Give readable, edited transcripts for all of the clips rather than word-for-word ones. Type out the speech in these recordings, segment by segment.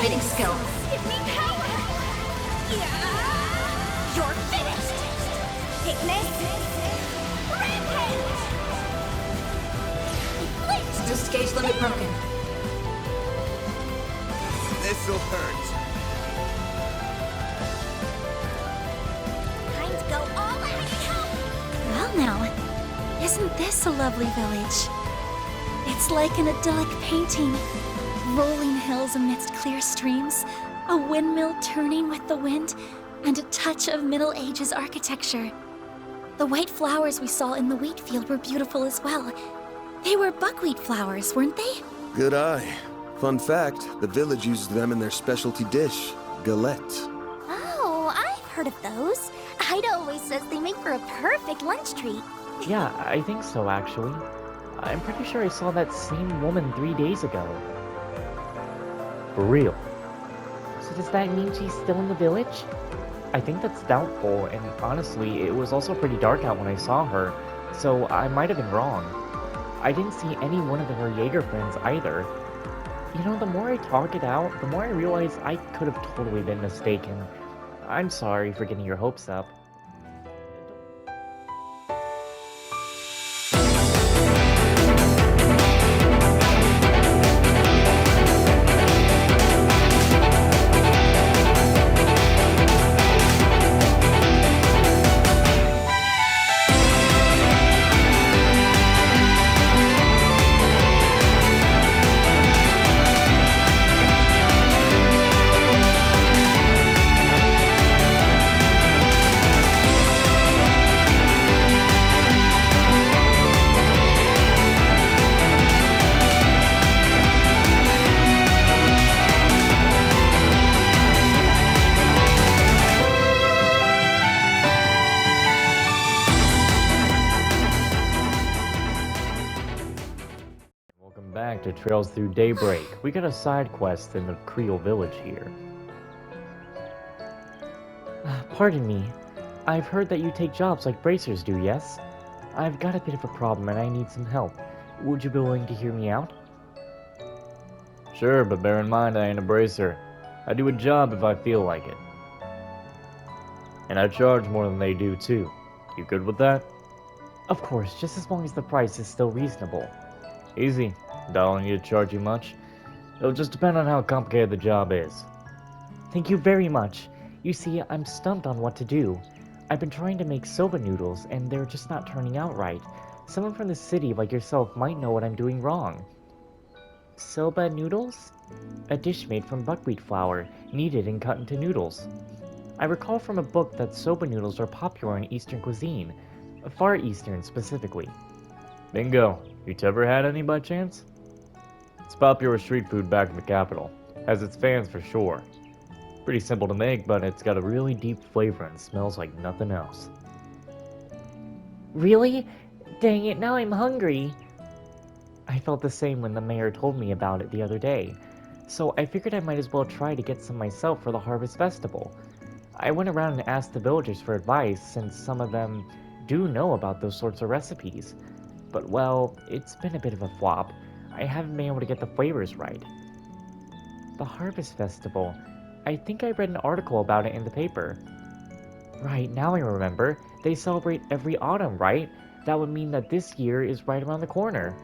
fighting skill. Give me power! Yeah. You're finished! Sickness! Rampage! Glitch! Boost gauge limit broken. This'll hurt. Time to go all out! Well now, isn't this a lovely village? It's like an idyllic painting. Rolling hills amidst clear streams, a windmill turning with the wind, and a touch of Middle Ages architecture. The white flowers we saw in the wheat field were beautiful as well. They were buckwheat flowers, weren't they? Good eye. Fun fact, the village uses them in their specialty dish, galette. Oh, I've heard of those. Ida always says they make for a perfect lunch treat. Yeah, I think so, actually. I'm pretty sure I saw that same woman 3 days ago. For real. So does that mean she's still in the village? I think that's doubtful, and honestly, it was also pretty dark out when I saw her, so I might have been wrong. I didn't see any one of her Jaeger friends either. You know, the more I talk it out, the more I realize I could have totally been mistaken. I'm sorry for getting your hopes up. Back to Trails Through Daybreak. We got a side quest in the Creole village here. Pardon me. I've heard that you take jobs like bracers do, yes? I've got a bit of a problem and I need some help. Would you be willing to hear me out? Sure, but bear in mind I ain't a bracer. I do a job if I feel like it. And I charge more than they do too. You good with that? Of course, just as long as the price is still reasonable. Easy. Don't need to charge you much. It'll just depend on how complicated the job is. Thank you very much. You see, I'm stumped on what to do. I've been trying to make soba noodles, and they're just not turning out right. Someone from the city like yourself might know what I'm doing wrong. Soba noodles? A dish made from buckwheat flour, kneaded and cut into noodles. I recall from a book that soba noodles are popular in Eastern cuisine, Far Eastern specifically. Bingo. You ever had any by chance? It's popular street food back in the capital. Has its fans for sure. Pretty simple to make, but it's got a really deep flavor and smells like nothing else. Really? Dang it, now I'm hungry. I felt the same when the mayor told me about it the other day, so I figured I might as well try to get some myself for the Harvest Festival. I went around and asked the villagers for advice, since some of them do know about those sorts of recipes. But well, it's been a bit of a flop. I haven't been able to get the flavors right. The Harvest Festival. I think I read an article about it in the paper. Right, now I remember. They celebrate every autumn, right? That would mean that this year is right around the corner.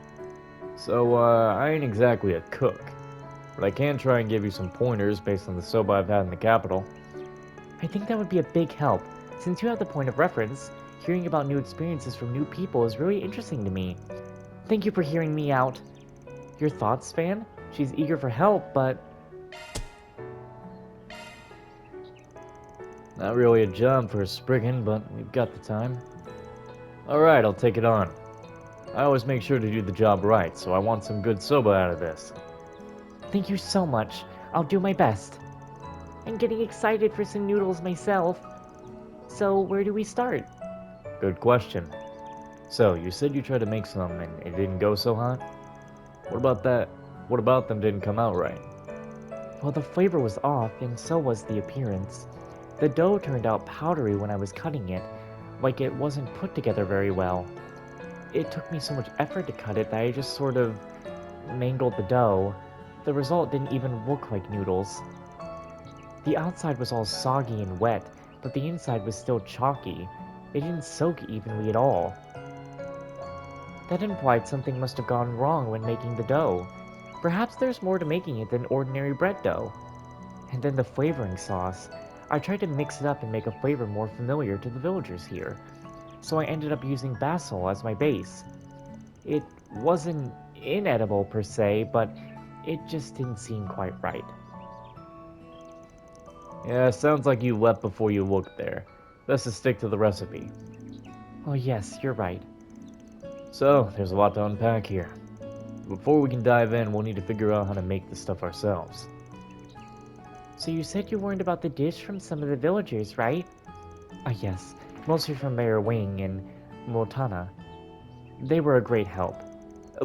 So, I ain't exactly a cook. But I can try and give you some pointers based on the soba I've had in the capital. I think that would be a big help. Since you have the point of reference, hearing about new experiences from new people is really interesting to me. Thank you for hearing me out. Your thoughts, Fan? She's eager for help, but... Not really a job for a Spriggan, but we've got the time. Alright, I'll take it on. I always make sure to do the job right, so I want some good soba out of this. Thank you so much. I'll do my best. I'm getting excited for some noodles myself. So, where do we start? Good question. So, you said you tried to make some and it didn't go so hot? What about that? What about them didn't come out right? Well, the flavor was off, and so was the appearance. The dough turned out powdery when I was cutting it, like it wasn't put together very well. It took me so much effort to cut it that I just sort of mangled the dough. the result didn't even look like noodles. The outside was all soggy and wet, but the inside was still chalky. It didn't soak evenly at all. That implied something must have gone wrong when making the dough. Perhaps there's more to making it than ordinary bread dough. And then the flavoring sauce. I tried to mix it up and make a flavor more familiar to the villagers here, so I ended up using basil as my base. It wasn't inedible per se, but it just didn't seem quite right. Yeah, sounds like you leapt before you looked there. Best to stick to the recipe. Oh yes, you're right. So, there's a lot to unpack here. Before we can dive in, we'll need to figure out how to make this stuff ourselves. So you said you learned about the dish from some of the villagers, right? Ah yes, mostly from Mayor Wing and Multana. They were a great help.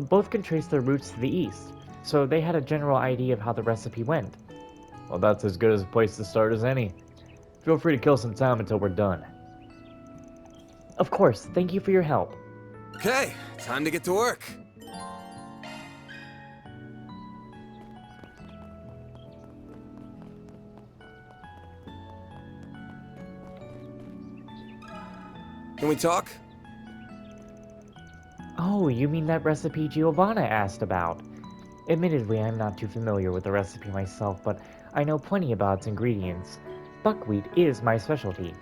Both can trace their roots to the east, so they had a general idea of how the recipe went. Well, that's as good as a place to start as any. Feel free to kill some time until we're done. Of course, thank you for your help. Okay, time to get to work. Can we talk? Oh, you mean that recipe Giovanna asked about? Admittedly, I'm not too familiar with the recipe myself, but I know plenty about its ingredients. Buckwheat is my specialty.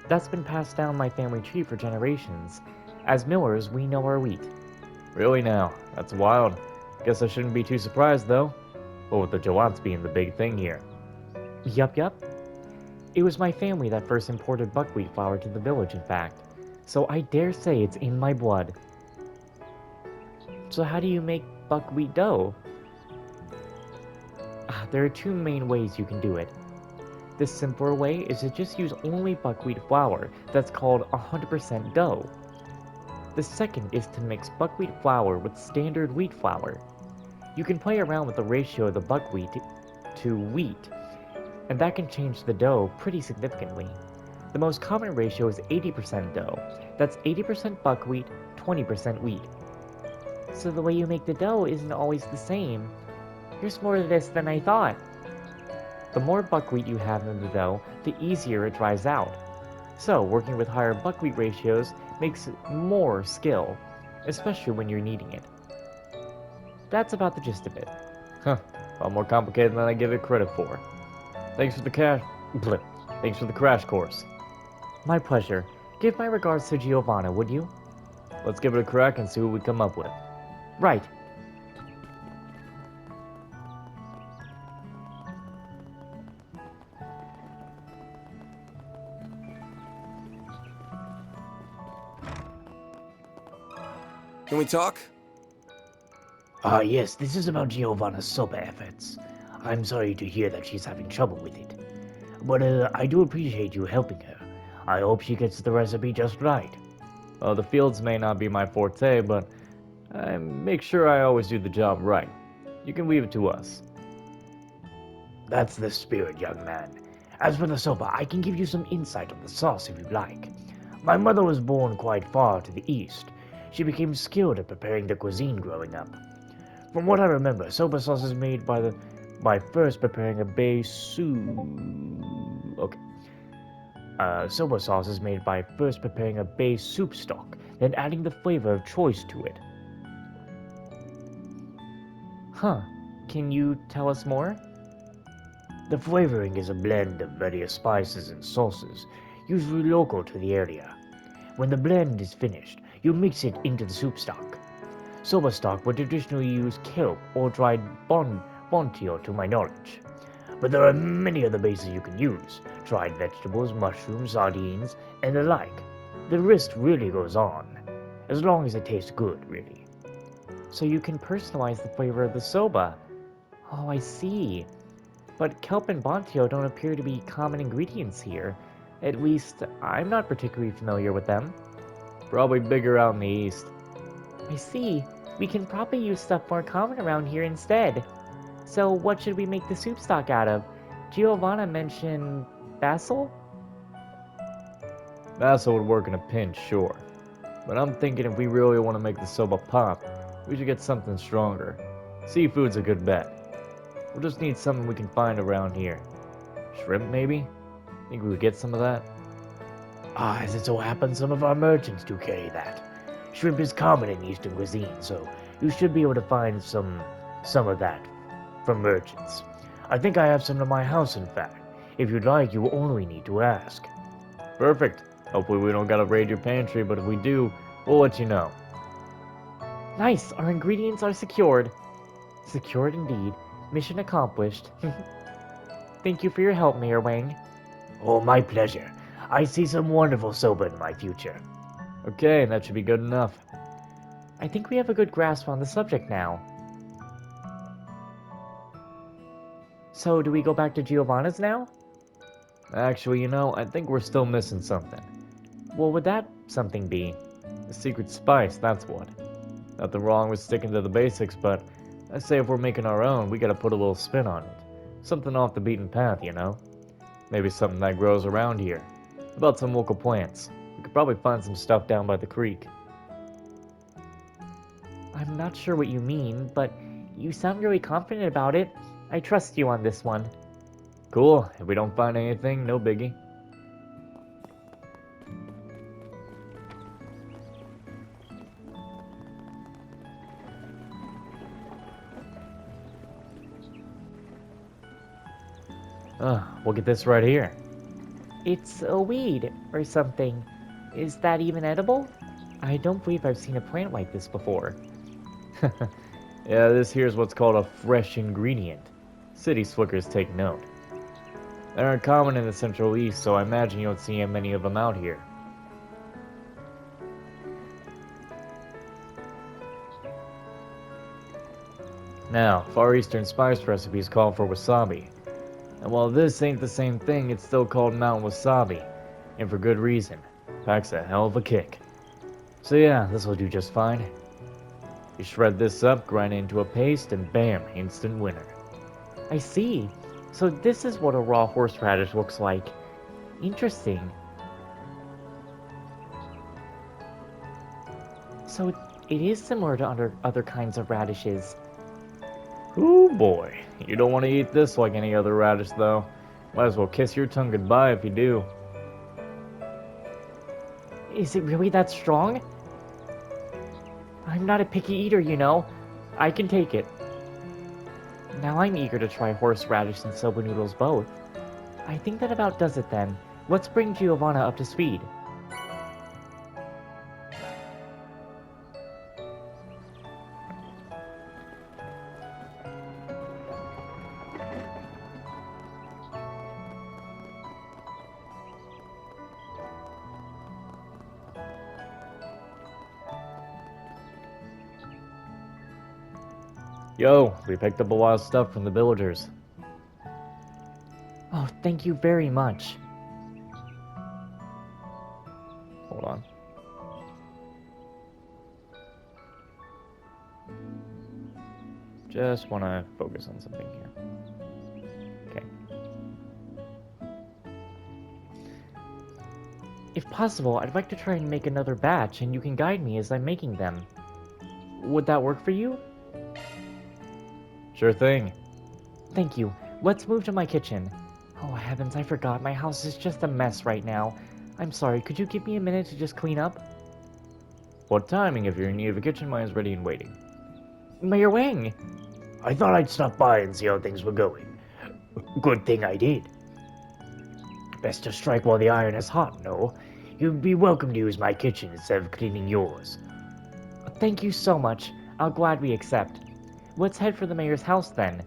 That's been passed down my family tree for generations. As millers, we know our wheat. Really now? That's wild. Guess I shouldn't be too surprised, though. Well, with the Jawats being the big thing here. Yup. It was my family that first imported buckwheat flour to the village, in fact. So I dare say it's in my blood. So how do you make buckwheat dough? There are two main ways you can do it. The simpler way is to just use only buckwheat flour, that's called 100% dough. The second is to mix buckwheat flour with standard wheat flour. You can play around with the ratio of the buckwheat to wheat, and that can change the dough pretty significantly. The most common ratio is 80% dough. That's 80% buckwheat, 20% wheat. So the way you make the dough isn't always the same. There's more to this than I thought. The more buckwheat you have in the dough, the easier it dries out. So working with higher buckwheat ratios makes more skill, especially when you're kneading it. That's about the gist of it. Huh, a lot more complicated than I give it credit for. Thanks for the Thanks for the crash course. My pleasure. Give my regards to Giovanna, would you? Let's give it a crack and see what we come up with. Right. Can we talk? Yes, this is about Giovanna's soba efforts. I'm sorry to hear that she's having trouble with it. But, I do appreciate you helping her. I hope she gets the recipe just right. Well, the fields may not be my forte, but I make sure I always do the job right. You can leave it to us. That's the spirit, young man. As for the soba, I can give you some insight on the sauce if you'd like. My mother was born quite far to the east. She became skilled at preparing the cuisine growing up. From what I remember, soba sauce is made by first preparing a base soup. Okay. Soba sauce is made by first preparing a base soup stock, then adding the flavor of choice to it. Huh. Can you tell us more? The flavoring is a blend of various spices and sauces, usually local to the area. When the blend is finished, you mix it into the soup stock. Soba stock would traditionally use kelp or dried bontio to my knowledge. But there are many other bases you can use, dried vegetables, mushrooms, sardines, and the like. The list really goes on, as long as it tastes good, really. So you can personalize the flavor of the soba. Oh, I see. But kelp and bontio don't appear to be common ingredients here. At least, I'm not particularly familiar with them. Probably bigger out in the east. I see. We can probably use stuff more common around here instead. So what should we make the soup stock out of? Giovanna mentioned basil? Basil would work in a pinch, sure. But I'm thinking if we really want to make the soba pop, we should get something stronger. Seafood's a good bet. We'll just need something we can find around here. Shrimp, maybe? Think we would get some of that? Ah, as it so happens, some of our merchants do carry that. Shrimp is common in Eastern cuisine, so you should be able to find some of that from merchants. I think I have some in my house, in fact. If you'd like, you only need to ask. Perfect. Hopefully we don't gotta raid your pantry, but if we do, we'll let you know. Nice, our ingredients are secured. Secured indeed. Mission accomplished. Thank you for your help, Mayor Wang. Oh, my pleasure. I see some wonderful soba in my future. Okay, that should be good enough. I think we have a good grasp on the subject now. So, do we go back to Giovanna's now? Actually, you know, I think we're still missing something. What would that something be? A secret spice, that's what. Nothing wrong with sticking to the basics, but I say if we're making our own, we gotta put a little spin on it. Something off the beaten path, you know? Maybe something that grows around here. About some local plants. We could probably find some stuff down by the creek. I'm not sure what you mean, but you sound really confident about it. I trust you on this one. Cool, if we don't find anything, no biggie. We'll get this right here. It's a weed or something. Is that even edible? I don't believe I've seen a plant like this before. Yeah, this here's what's called a fresh ingredient. City slickers take note. They aren't common in the Central East, so I imagine you don't see many of them out here. Now, Far Eastern spice recipes call for wasabi. And while this ain't the same thing, it's still called Mountain Wasabi. And for good reason. Packs a hell of a kick. So yeah, this will do just fine. You shred this up, grind it into a paste, and bam, instant winner. I see. So this is what a raw horseradish looks like. Interesting. So it is similar to other kinds of radishes. Ooh boy, you don't want to eat this like any other radish though. Might as well kiss your tongue goodbye if you do. Is it really that strong? I'm not a picky eater, you know. I can take it. Now I'm eager to try horseradish and soba noodles both. I think that about does it then. Let's bring Giovanna up to speed. Yo, we picked up a lot of stuff from the villagers. Oh, thank you very much. Hold on. Just want to focus on something here. Okay. If possible, I'd like to try and make another batch, and you can guide me as I'm making them. Would that work for you? Sure thing. Thank you. Let's move to my kitchen. Oh heavens, I forgot. My house is just a mess right now. I'm sorry, could you give me a minute to just clean up? What timing if you're in need of a kitchen? Mine is ready and waiting. Mayor Wang! I thought I'd stop by and see how things were going. Good thing I did. Best to strike while the iron is hot, no? You'd be welcome to use my kitchen instead of cleaning yours. Thank you so much. I'll gladly accept. Let's head for the mayor's house then.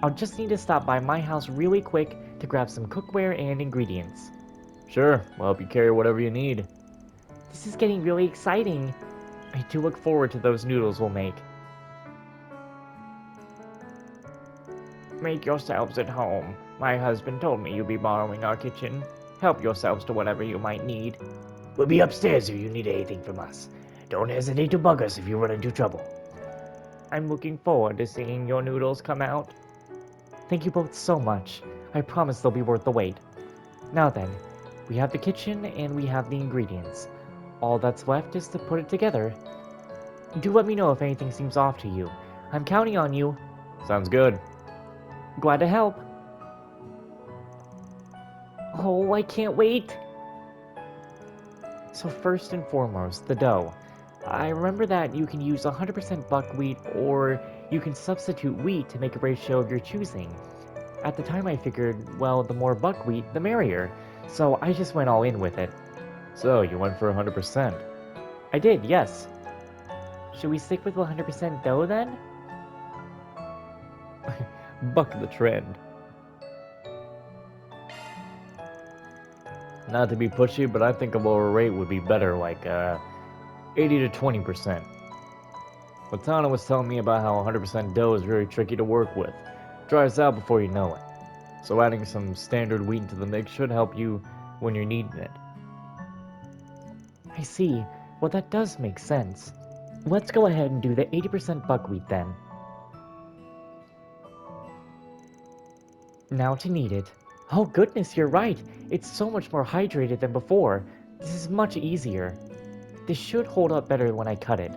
I'll just need to stop by my house really quick to grab some cookware and ingredients. Sure, we'll help you carry whatever you need. This is getting really exciting. I do look forward to those noodles we'll make. Make yourselves at home. My husband told me you'd be borrowing our kitchen. Help yourselves to whatever you might need. We'll be upstairs if you need anything from us. Don't hesitate to bug us if you run into trouble. I'm looking forward to seeing your noodles come out. Thank you both so much. I promise they'll be worth the wait. Now then, we have the kitchen and we have the ingredients. All that's left is to put it together. Do let me know if anything seems off to you. I'm counting on you. Sounds good. Glad to help. Oh, I can't wait! So first and foremost, the dough. I remember that you can use 100% buckwheat or you can substitute wheat to make a ratio of your choosing. At the time I figured, well, the more buckwheat, the merrier. So I just went all in with it. So, you went for 100%. I did, yes. Should we stick with 100% dough then? Buck the trend. Not to be pushy, but I think a lower rate would be better, like 80 to 20%. Latana was telling me about how 100% dough is very tricky to work with. Dries out before you know it. So adding some standard wheat into the mix should help you when you're needing it. I see. Well, that does make sense. Let's go ahead and do the 80% buckwheat then. Now to knead it. Oh goodness, you're right. It's so much more hydrated than before. This is much easier. This should hold up better when I cut it.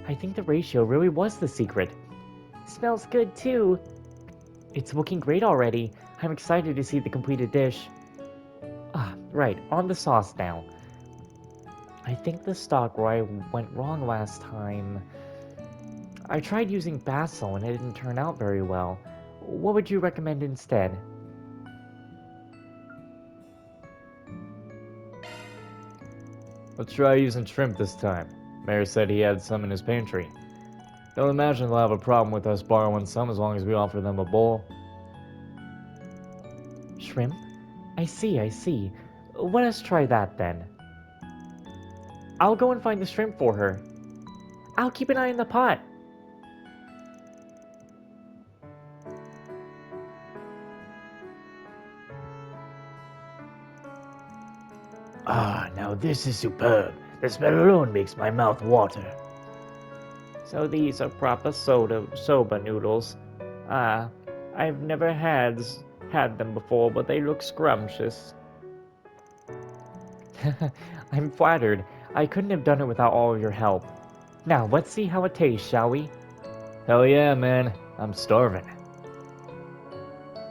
I think the ratio really was the secret. Smells good too. It's looking great already. I'm excited to see the completed dish. Ah, right, on the sauce now. I think the stock where I went wrong last time... I tried using basil and it didn't turn out very well. What would you recommend instead? Let's try using shrimp this time. Mayor said he had some in his pantry. Don't imagine they'll have a problem with us borrowing some as long as we offer them a bowl. Shrimp? I see. Let us try that then. I'll go and find the shrimp for her. I'll keep an eye on the pot. Ah, now this is superb. The smell alone makes my mouth water. So these are proper soba noodles. I've never had them before, but they look scrumptious. I'm flattered. I couldn't have done it without all of your help. Now, let's see how it tastes, shall we? Hell yeah, man. I'm starving.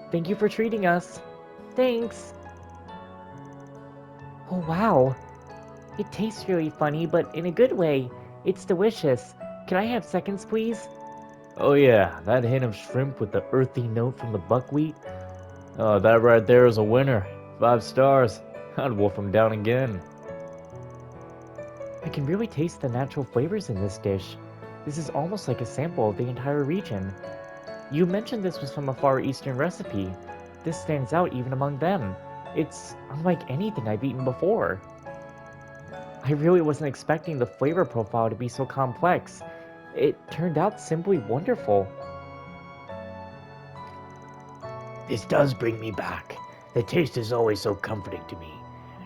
Thank you for treating us. Thanks. Oh, wow. It tastes really funny, but in a good way. It's delicious. Can I have seconds, please? Oh yeah, that hint of shrimp with the earthy note from the buckwheat. Oh, that right there is a winner. 5 stars. I'd wolf them down again. I can really taste the natural flavors in this dish. This is almost like a sample of the entire region. You mentioned this was from a Far Eastern recipe. This stands out even among them. It's unlike anything I've eaten before. I really wasn't expecting the flavor profile to be so complex. It turned out simply wonderful. This does bring me back. The taste is always so comforting to me,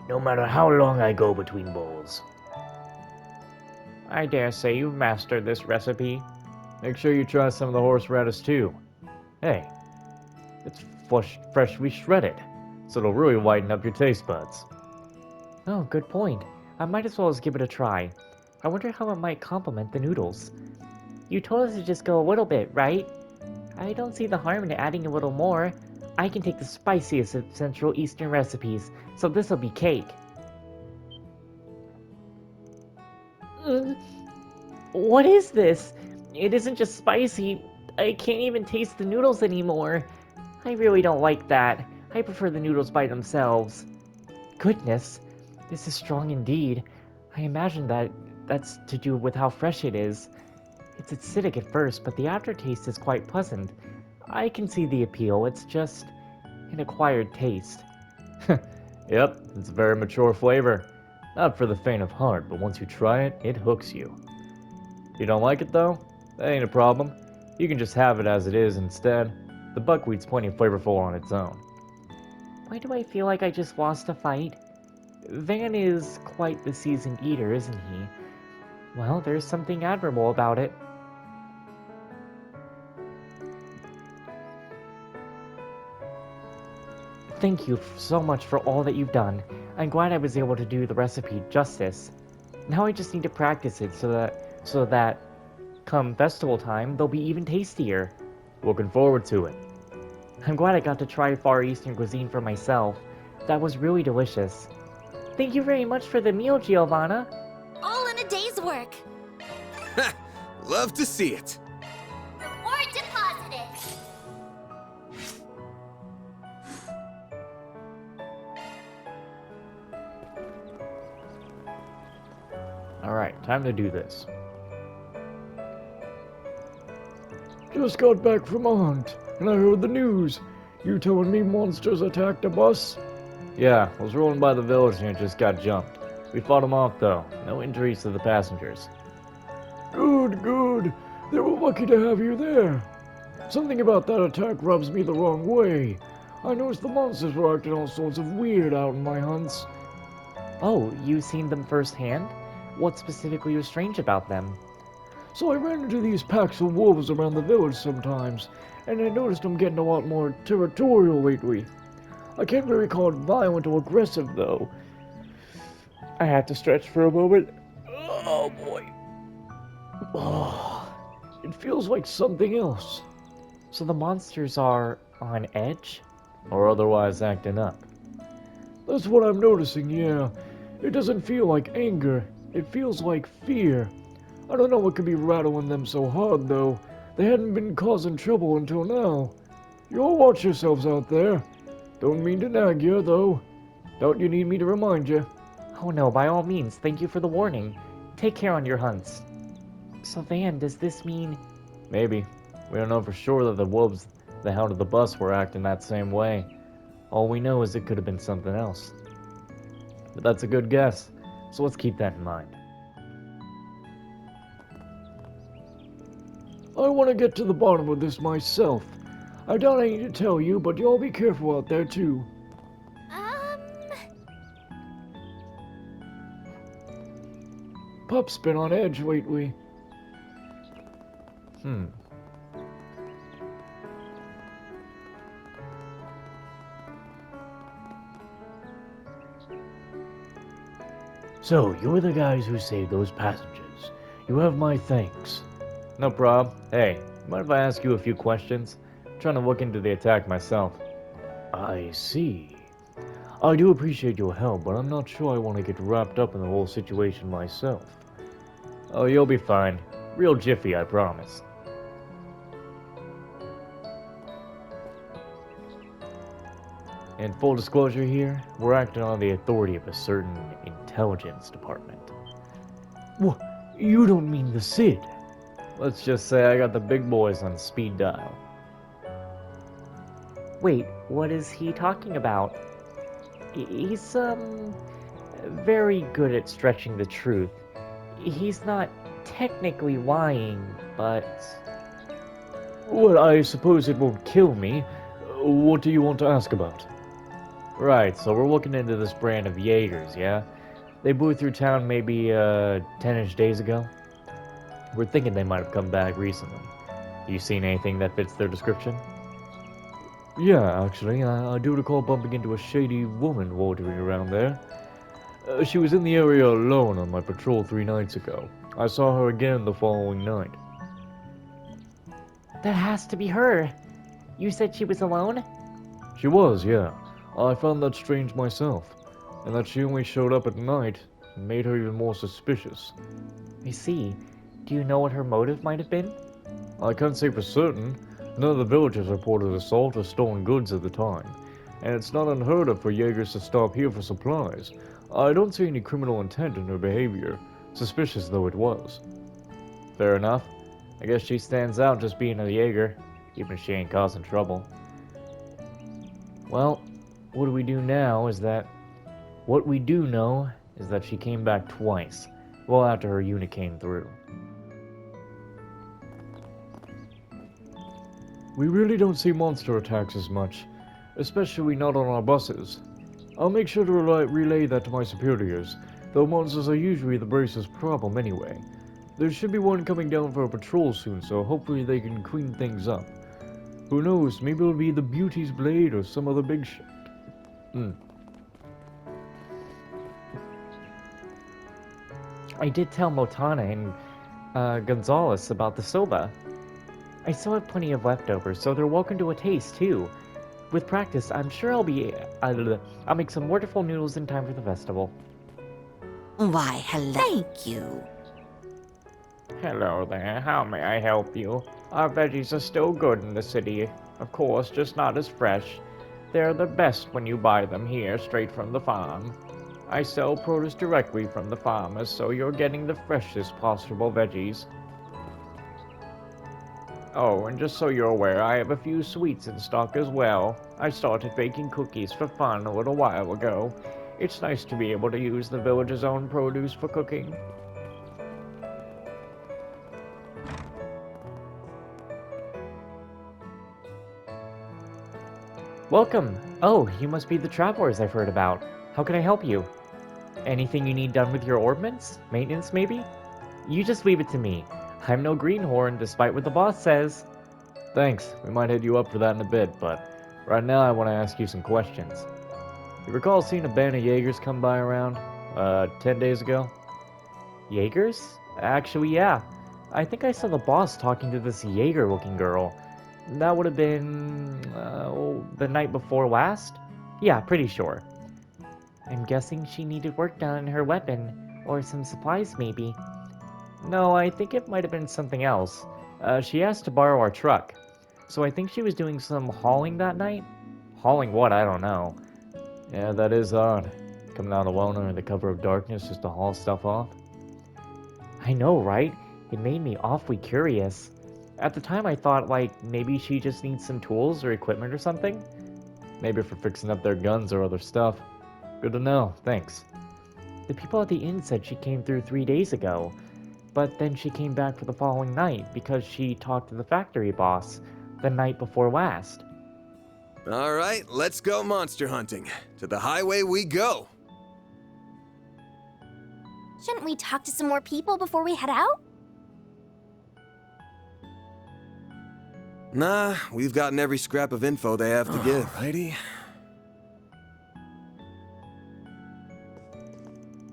no matter how long I go between bowls. I dare say you've mastered this recipe. Make sure you try some of the horseradish too. Hey, it's freshly shredded, so it'll really whiten up your taste buds. Oh, good point. I might as well give it a try. I wonder how it might complement the noodles. You told us to just go a little bit, right? I don't see the harm in adding a little more. I can take the spiciest of Central Eastern recipes, so this'll be cake. What is this? It isn't just spicy. I can't even taste the noodles anymore. I really don't like that. I prefer the noodles by themselves. Goodness, this is strong indeed. I imagine that's to do with how fresh it is. It's acidic at first, but the aftertaste is quite pleasant. I can see the appeal, it's just an acquired taste. Yep, it's a very mature flavor. Not for the faint of heart, but once you try it, it hooks you. You don't like it though? That ain't a problem. You can just have it as it is instead. The buckwheat's plenty flavorful on its own. Why do I feel like I just lost a fight? Van is quite the seasoned eater, isn't he? Well, there's something admirable about it. Thank you so much for all that you've done. I'm glad I was able to do the recipe justice. Now I just need to practice it so that come festival time, they'll be even tastier. Looking forward to it. I'm glad I got to try Far Eastern cuisine for myself. That was really delicious. Thank you very much for the meal, Giovanna. All in a day's work. Love to see it. Reward deposited. Alright, time to do this. Just got back from a hunt, and I heard the news. You telling me monsters attacked a bus? Yeah, I was rolling by the village and it just got jumped. We fought them off though. No injuries to the passengers. Good, good. They were lucky to have you there. Something about that attack rubs me the wrong way. I noticed the monsters were acting all sorts of weird out in my hunts. Oh, you've seen them firsthand? What specifically was strange about them? So I ran into these packs of wolves around the village sometimes, and I noticed them getting a lot more territorial lately. I can't really call it violent or aggressive, though. I had to stretch for a moment. Oh, boy. Oh, it feels like something else. So the monsters are on edge? Or otherwise acting up. That's what I'm noticing, yeah. It doesn't feel like anger. It feels like fear. I don't know what could be rattling them so hard, though. They hadn't been causing trouble until now. You all watch yourselves out there. Don't mean to nag you, though. Don't you need me to remind you? Oh no, by all means, thank you for the warning. Take care on your hunts. So Van, does this mean... Maybe. We don't know for sure that the wolves that hounded the bus were acting that same way. All we know is it could have been something else. But that's a good guess, so let's keep that in mind. I want to get to the bottom of this myself. I doubt I need to tell you, but y'all be careful out there, too. Pup's been on edge lately. So, you're the guys who saved those passengers. You have my thanks. No prob. Hey, mind if I ask you a few questions? I'm trying to look into the attack myself. I see. I do appreciate your help, but I'm not sure I want to get wrapped up in the whole situation myself. Oh, you'll be fine. Real jiffy, I promise. In full disclosure here, we're acting on the authority of a certain intelligence department. What? You don't mean the Cid? Let's just say I got the big boys on speed dial. Wait, what is he talking about? He's, very good at stretching the truth. He's not technically lying, but... Well, I suppose it won't kill me. What do you want to ask about? Right, so we're looking into this brand of Jaegers, yeah? They blew through town maybe, 10-ish days ago. We're thinking they might have come back recently. You seen anything that fits their description? Yeah, actually, I do recall bumping into a shady woman wandering around there. She was in the area alone on my patrol 3 nights ago. I saw her again the following night. That has to be her. You said she was alone? She was, yeah. I found that strange myself, and that she only showed up at night made her even more suspicious. I see. Do you know what her motive might have been? I can't say for certain. None of the villagers reported assault or stolen goods at the time, and it's not unheard of for Jaegers to stop here for supplies. I don't see any criminal intent in her behavior, suspicious though it was. Fair enough. I guess she stands out just being a Jaeger, even if she ain't causing trouble. Well, what we do know is that she came back twice, well after her unit came through. We really don't see monster attacks as much, especially not on our buses. I'll make sure to relay that to my superiors, though monsters are usually the brace's problem anyway. There should be one coming down for a patrol soon, so hopefully they can clean things up. Who knows, maybe it'll be the Beauty's Blade or some other big shit. I did tell Motana and Gonzalez about the soba. I still have plenty of leftovers, so they're welcome to a taste, too. with practice, I'm sure I'll make some wonderful noodles in time for the festival. Why, hello. Thank you. Hello there, how may I help you? Our veggies are still good in the city. Of course, just not as fresh. They're the best when you buy them here straight from the farm. I sell produce directly from the farmers, so you're getting the freshest possible veggies. Oh, and just so you're aware, I have a few sweets in stock as well. I started baking cookies for fun a little while ago. It's nice to be able to use the village's own produce for cooking. Welcome! Oh, you must be the travelers I've heard about. How can I help you? Anything you need done with your ordnance? Maintenance, maybe? You just leave it to me. I'm no greenhorn, despite what the boss says. Thanks, we might hit you up for that in a bit, but right now I want to ask you some questions. You recall seeing a band of Jaegers come by around, 10 days ago? Jaegers? Actually, yeah. I think I saw the boss talking to this Jaeger-looking girl. That would have been, the night before last? Yeah, pretty sure. I'm guessing she needed work done on her weapon, or some supplies maybe. No, I think it might have been something else. She asked to borrow our truck. So I think she was doing some hauling that night? Hauling what, I don't know. Yeah, that is odd. Coming out alone under the cover of darkness just to haul stuff off. I know, right? It made me awfully curious. At the time I thought, like, maybe she just needs some tools or equipment or something. Maybe for fixing up their guns or other stuff. Good to know, thanks. The people at the inn said she came through 3 days ago, but then she came back for the following night because she talked to the factory boss the night before last. All right, let's go monster hunting. To the highway we go. Shouldn't we talk to some more people before we head out? Nah, we've gotten every scrap of info they have to give. Alrighty.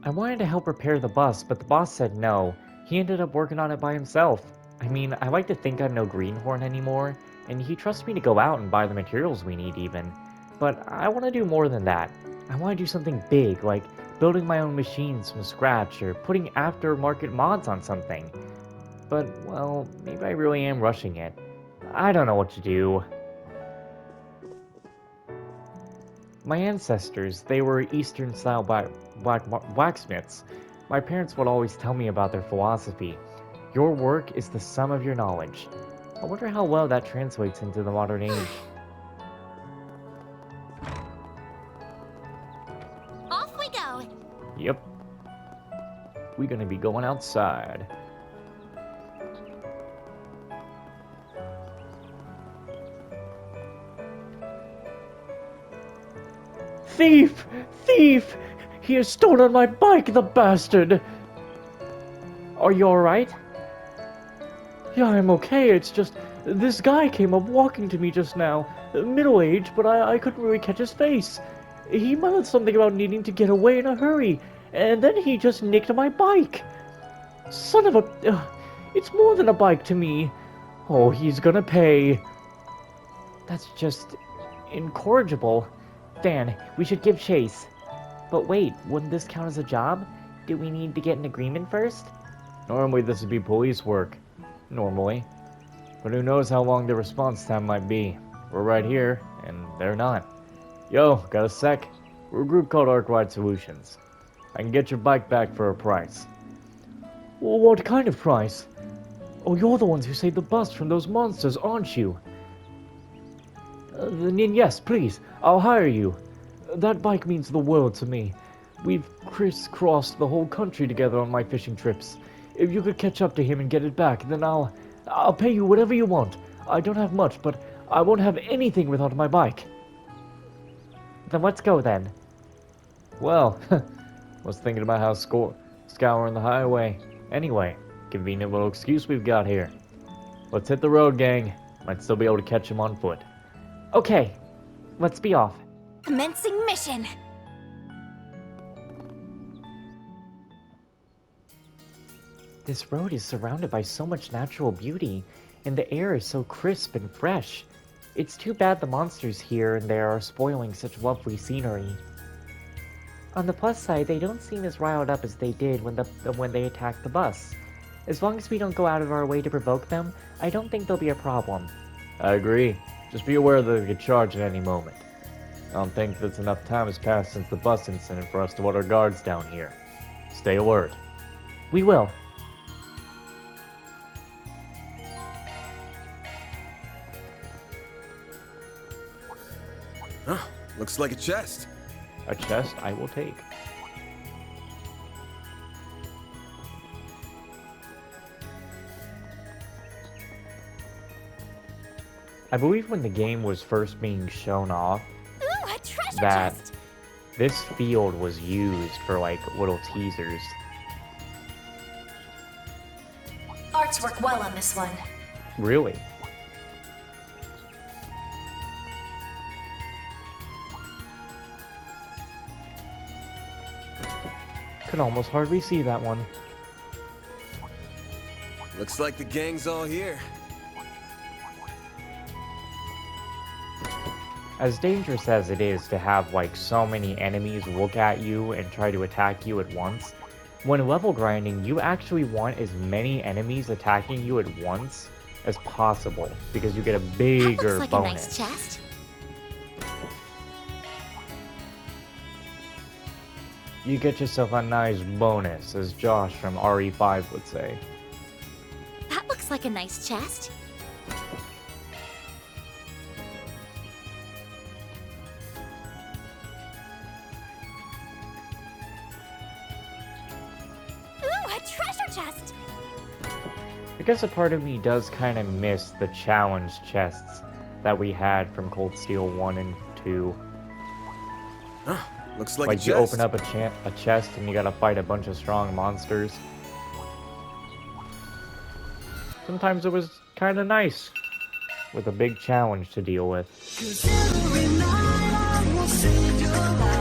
I wanted to help repair the bus, but the boss said no. He ended up working on it by himself. I mean, I like to think I'm no greenhorn anymore, and he trusts me to go out and buy the materials we need even. But I want to do more than that. I want to do something big, like building my own machines from scratch or putting aftermarket mods on something. But, well, maybe I really am rushing it. I don't know what to do. My ancestors, they were Eastern-style blacksmiths. My parents would always tell me about their philosophy. Your work is the sum of your knowledge. I wonder how well that translates into the modern age. Off we go! Yep. We're gonna be going outside. Thief! Thief! He has stolen my bike, the bastard! Are you alright? Yeah, I'm okay. It's just this guy came up walking to me just now. Middle-aged, but I couldn't really catch his face. He muttered something about needing to get away in a hurry, and then he just nicked my bike. Son of a... it's more than a bike to me. Oh, he's gonna pay. That's just incorrigible. Dan, we should give chase. But wait, wouldn't this count as a job? Do we need to get an agreement first? Normally this would be police work. Normally. But who knows how long the response time might be. We're right here, and they're not. Yo, got a sec? We're a group called Arkwide Solutions. I can get your bike back for a price. Well, what kind of price? Oh, you're the ones who saved the bus from those monsters, aren't you? Then yes, please. I'll hire you. That bike means the world to me. We've crisscrossed the whole country together on my fishing trips. If you could catch up to him and get it back, then I'll pay you whatever you want. I don't have much, but I won't have anything without my bike. Then let's go then. Well, was thinking about how scouring the highway. Anyway, convenient little excuse we've got here. Let's hit the road, gang. Might still be able to catch him on foot. Okay, let's be off. Commencing mission! This road is surrounded by so much natural beauty, and the air is so crisp and fresh. It's too bad the monsters here and there are spoiling such lovely scenery. On the plus side, they don't seem as riled up as they did when they attacked the bus. As long as we don't go out of our way to provoke them, I don't think there'll be a problem. I agree. Just be aware that they could charge at any moment. I don't think that enough time has passed since the bus incident for us to put our guards down here. Stay alert. We will. Huh, looks like a chest. A chest I will take. I believe when the game was first being shown off, Ooh, a treasure that chest! this field was used for like little teasers. Arts work well on this one. Really? Could almost hardly see that one. Looks like the gang's all here. As dangerous as it is to have like so many enemies look at you and try to attack you at once, when level grinding you actually want as many enemies attacking you at once as possible because you get a That bigger looks like a bonus. nice chest. You get yourself a nice bonus, as Josh from RE5 would say. That looks like a nice chest. Ooh, a treasure chest! I guess a part of me does kind of miss the challenge chests that we had from Cold Steel 1 and 2. Huh, looks like a Like chest. you open up a chest and you gotta fight a bunch of strong monsters. Sometimes it was kind of nice, with a big challenge to deal with. 'Cause every night I will save your life.